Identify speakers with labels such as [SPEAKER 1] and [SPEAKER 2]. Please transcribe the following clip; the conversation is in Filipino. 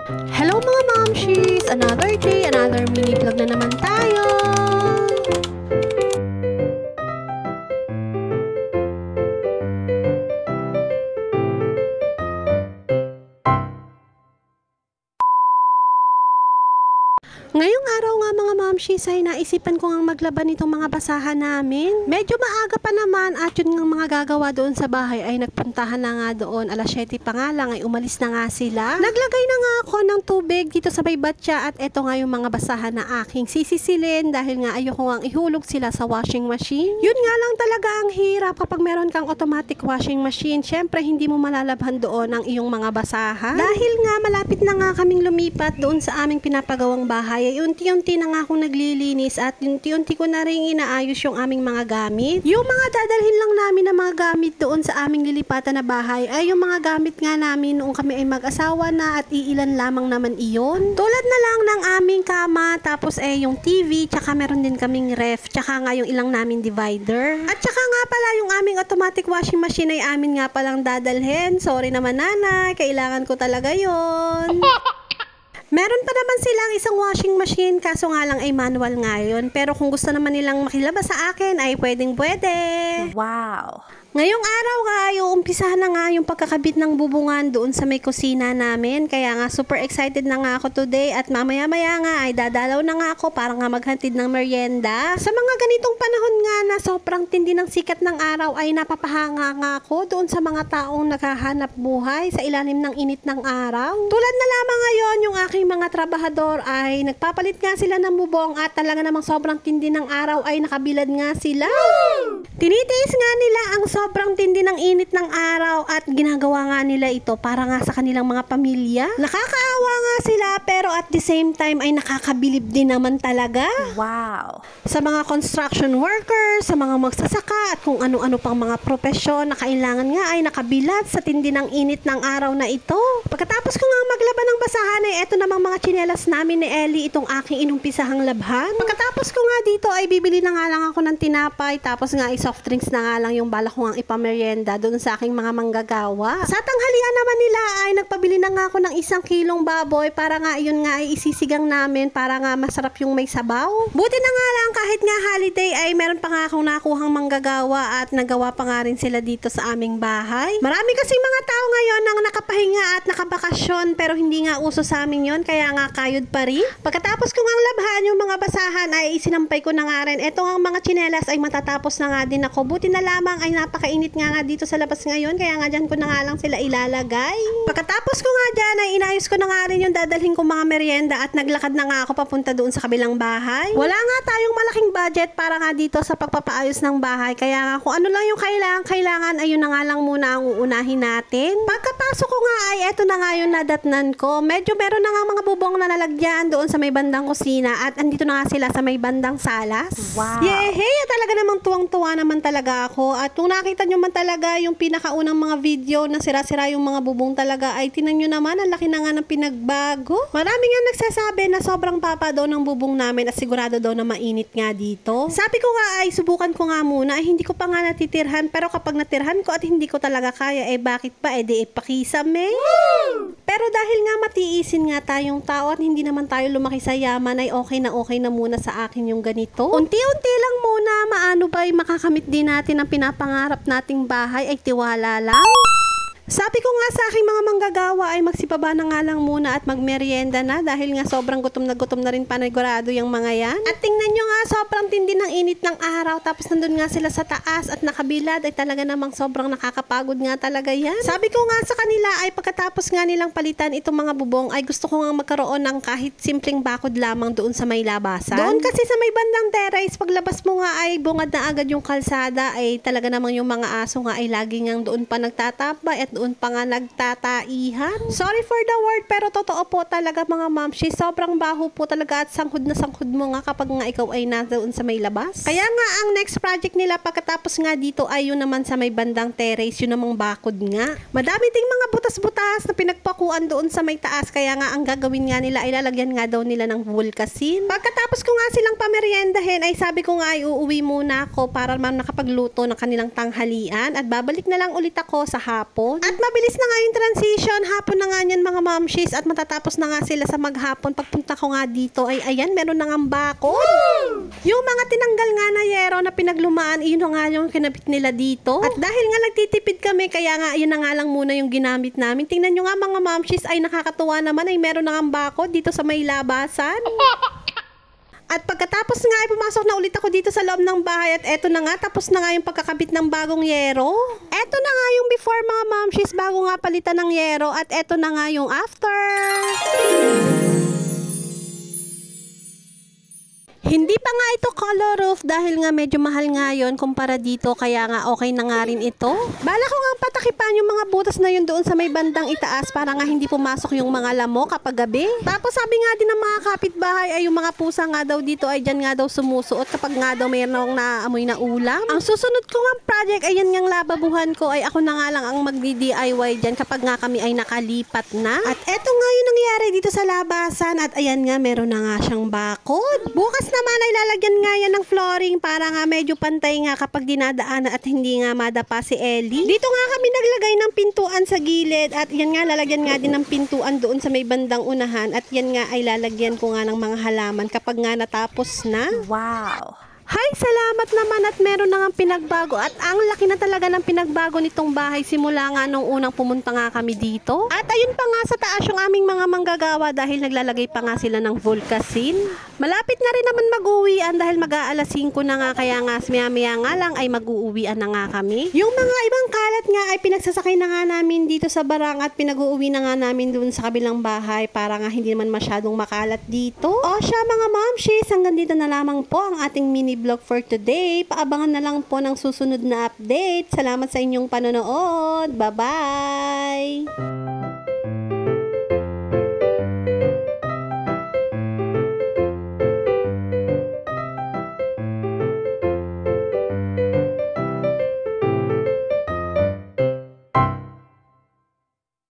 [SPEAKER 1] Hello mga momshies! Another day, another mini vlog na naman tayo! Ngayong araw nga mga momshies ay naisipan ko nga maglaban itong mga basahan namin. Medyo maaga pa naman at yun nga mga gagawa doon sa bahay ay nagpuntahan na nga doon. Alas 7 pa nga lang ay umalis na nga sila. Naglagay na nga ako ng tubig dito sa may batya at eto nga yung mga basahan na aking sisisilin dahil nga ayoko nga ihulog sila sa washing machine. Yun nga lang talaga ang hirap kapag meron kang automatic washing machine. Syempre hindi mo malalabhan doon ang iyong mga basahan. Dahil nga malapit na nga kaming lumipat doon sa aming pinapagawang bahay ay unti-unti na nga akong naglilinis at unti-unti ko na rin inaayos yung aming mga gamit. Yung mga dadalhin lang namin na mga gamit doon sa aming lilipatan na bahay ay yung mga gamit nga namin noong kami ay mag-asawa na at iilan lamang naman iyon. Tulad na lang ng aming kama, tapos yung TV, tsaka meron din kaming ref, tsaka nga yung ilang namin divider. At tsaka nga pala yung aming automatic washing machine ay amin nga palang dadalhin. Sorry naman nanay, kailangan ko talaga yon. Meron pa naman silang isang washing machine kaso nga lang ay manual nga yun. Pero kung gusto naman nilang makilabas sa akin ay pwedeng pwede. Wow! Ngayong araw nga, umpisahan na nga yung pagkakabit ng bubungan doon sa may kusina namin. Kaya nga super excited na nga ako today at mamaya-maya nga ay dadalaw na nga ako para nga maghantid ng merienda. Sa mga ganitong panahon nga na sobrang tindi ng sikat ng araw ay napapahanga nga ako doon sa mga taong naghahanap buhay sa ilalim ng init ng araw. Tulad na lamang ngayon yung aking mga trabahador ay nagpapalit nga sila ng bubong at talaga namang sobrang tindi ng araw ay nakabilad nga sila. Tinitiis nga nila ang sobrang tindi ng init ng araw at ginagawa nga nila ito para nga sa kanilang mga pamilya. Nakakaawa nga sila pero at the same time ay nakakabilib din naman talaga. Wow! Sa mga construction workers, sa mga magsasaka at kung ano-ano pang mga propesyon na kailangan nga ay nakabilad sa tindi ng init ng araw na ito. Pagkatapos ko nga maglaban ng basahan ay eto namang mga tsinelas namin ni Ellie itong aking inumpisahang labhan. Pagkatapos ko nga dito ay bibili na nga lang ako ng tinapay tapos nga soft drinks na nga lang yung balak ko nga ipamerienda doon sa aking mga manggagawa. Sa tanghalian naman nila ay nagpabili na nga ako ng 1 kilong baboy para nga yun nga ay isisigang namin para nga masarap yung may sabaw. Buti na nga lang kahit nga holiday ay meron pa nga akong nakuhang manggagawa at nagawa pa nga rin sila dito sa aming bahay. Marami kasing mga tao ngayon ang nakapahinga at nakabakasyon pero hindi nga uso sa amin yon kaya nga kayod pa rin. Pagkatapos ko nga labhan yung mga basahan ay isinampay ko na nga rin. Eto nga mga tsinelas ay matatapos na nga din ako. Buti na lamang ay napakainit nga dito sa labas ngayon kaya nga dyan ko na nga lang sila ilalagay. Pagkatapos ko nga dyan ay inayos ko na nga rin yung dadalhin kong mga merienda at naglakad na nga ako papunta doon sa kabilang bahay. Wala nga tayong malaking budget para nga dito sa pagpapaayos ng bahay kaya nga kung ano lang yung kailangan ayun na nga lang muna ang uunahin natin. Pagkapasok ko nga ay eto na nga yung nadatnan ko. Medyo meron na nga mga bubong na nalagyan doon sa may bandang kusina at andito na nga sila sa may bandang salas. Wow! Yehey! Talaga namang tuwang-tuwa naman talaga ako at kung nakita nyo man talaga yung pinakaunang mga video na sira-sira yung mga bubong talaga ay tinan nyo naman ang laki na nga ng pinagbago. Marami nga nagsasabi na sobrang papa daw ng bubong namin at sigurado daw na mainit nga dito. Sabi ko nga ay subukan ko nga muna ay hindi ko pa nga natitirhan pero kapag natirhan ko at hindi ko talaga kaya bakit pa di pakisame. Pero dahil nga matiisin nga tayong tao at hindi naman tayo lumaki sa yaman ay okay na muna sa akin yung ganito. Unti-unti lang muna maano ba ay makakamit din natin ang pinapangarap nating bahay ay tiwala lang. Sabi ko nga sa aking mga manggagawa ay magsipaba na nga lang muna at magmerienda na dahil nga sobrang gutom na rin panigurado yung mga yan. At tingnan nyo nga sobrang tindi ng init ng araw tapos nandun nga sila sa taas at nakabilad ay talaga namang sobrang nakakapagod nga talaga yan. Sabi ko nga sa kanila ay pagkatapos nga nilang palitan itong mga bubong ay gusto ko nga magkaroon ng kahit simpleng bakod lamang doon sa may labasan. Doon kasi sa may bandang terrace paglabas mo nga ay bungad na agad yung kalsada ay talaga namang yung mga aso nga ay lagi nga doon pa nagtatambay at doon pa nga nagtataihan. Sorry for the word pero totoo po talaga mga mamshi, sobrang baho po talaga at sangkod na sangkod mo nga kapag nga ikaw ay nadoon sa may labas. Kaya nga ang next project nila pagkatapos nga dito ay yun naman sa may bandang terrace, yun namang bakod nga. Madami ding mga butas-butas na pinagpakuan doon sa may taas kaya nga ang gagawin nga nila ay lalagyan nga daw nila ng vulkasin. Pagkatapos ko nga silang pameriendahin ay sabi ko nga ay uuwi muna ako para man nakapagluto ng kanilang tanghalian at babalik na lang ulit ako sa hapon. At mabilis na nga yung transition. Hapon na nga yan mga mamshis at matatapos na nga sila sa maghapon. Pagpunta ko nga dito ay ayan, meron na nga bakod. Yung mga tinanggal nga na yero na pinaglumaan, yun nga yung kinabit nila dito. At dahil nga nagtitipid kami, kaya nga yun na nga lang muna yung ginamit namin. Tingnan nyo nga mga mamshis, ay nakakatuwa naman ay meron na nga bakod dito sa may labasan. At pagkatapos nga ay pumasok na ulit ako dito sa loob ng bahay at eto na nga, tapos na nga yung pagkakabit ng bagong yero. Eto na nga yung before mga mamshis bago nga palitan ng yero at eto na nga yung after. Hindi pa nga ito color roof dahil nga medyo mahal nga yun kumpara dito kaya nga okay na nga rin ito. Bala ko nga patakipan yung mga butas na yun doon sa may bandang itaas para nga hindi pumasok yung mga lamok kapag gabi. Tapos sabi nga din ng mga kapitbahay ay yung mga pusa nga daw dito ay dyan nga daw sumusuot kapag nga daw mayroong naamoy na ulam. Ang susunod ko nga project ay yan ngang lababuhan ko ay ako na nga lang ang magdi-DIY dyan kapag nga kami ay nakalipat na. At eto nga yung nangyari dito sa labasan at ayan nga meron na nga siyang bakod. Bukas naman ay lalagyan nga yan ng flooring para nga medyo pantay nga kapag dinadaanan at hindi nga madapa si Ellie. Dito nga kami naglagay ng pintuan sa gilid at yan nga lalagyan nga din ng pintuan doon sa may bandang unahan at yan nga ay lalagyan ko nga ng mga halaman kapag nga natapos na. Wow! Hay, salamat naman at meron na nga pinagbago at ang laki na talaga ng pinagbago nitong bahay simula nga nung unang pumunta nga kami dito. At ayun pa nga sa taas yung aming mga manggagawa dahil naglalagay pa nga sila ng Volcasin. Malapit na rin naman mag-uwian dahil mag-aalas 5 na nga kaya nga maya-maya nga lang ay mag-uuwian na nga kami. Yung mga ibang kalat nga ay pinagsasakay na nga namin dito sa barang at pinag-uuwi na nga namin dun sa kabilang bahay para nga hindi naman masyadong makalat dito. O siya mga momshies, hanggang dito na lamang po ang ating mini vlog for today. Paabangan na lang po ng susunod na update. Salamat sa inyong panonood. Bye-bye!